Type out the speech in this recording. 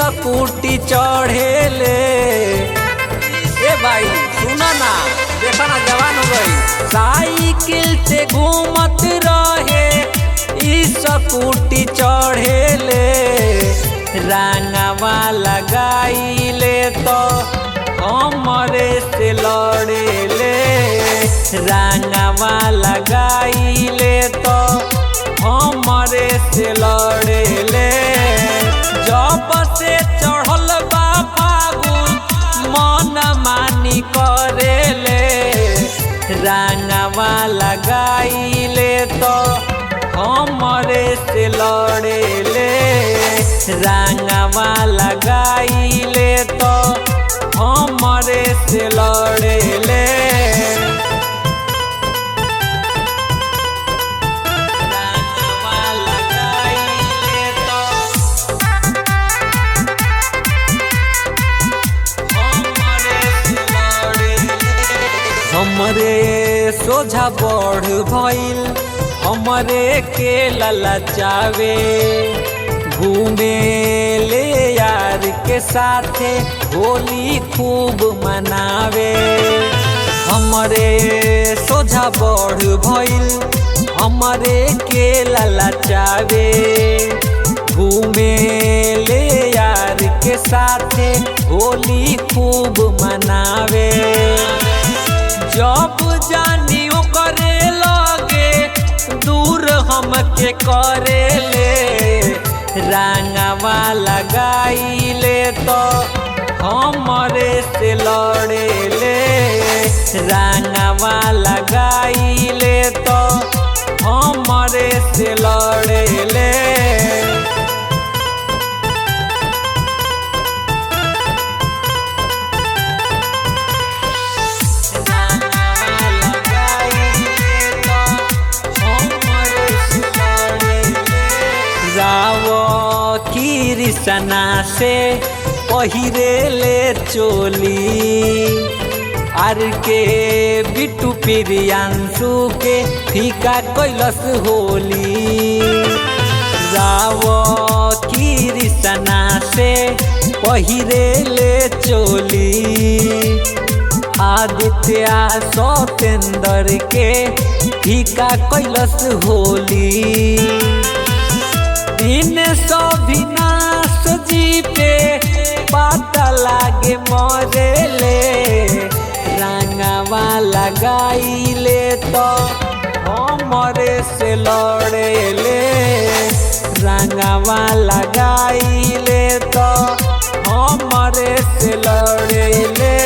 Scooty चढ़ेले। ए भाई सुना ना, देखा ना जवान हो गई। साइकिल से घूमत रहे स्कूटी चढ़ेले। रंगवा लगाइले तो हमरे से लड़ेले। रंगवा लगाइले तो हमरे से लड़ेले। जब से चढ़ल बा फागुन मन मानी करेले। रंगवा लगाइले तो हमरे से लड़ेले। रंगवा लगाइले तो हमरे से लड़ेले। हमरे सोझा बढ़ भइल हमरे के ललचावे। घूमे ले यार के साथे होली खूब मनावे। हमरे सोझा बढ़ भइल हमरे के ललचावे। घूमे ले यार के साथे होली खूब मनावे। जब जानी करे लगे दूर हमके करेले। रंगवा लगाइले तो हमरे से लड़ेले। रंगवा लगाइले तो हमरे से लड़ेले। कृष्णा से पहिरेले चोली। आर के बिट्टू प्रियांशु के फीका कैलस होली। राव कृष्णा से पहिरेले चोली। आदित्य सतेंद्र के फीका कैलस होली। इन अविनाश जी पे पता लागे मरेले। रंगवा लगाइले तो हमरे से लड़ेले। रंगवा लगाइले तो हमरे से लड़ेले।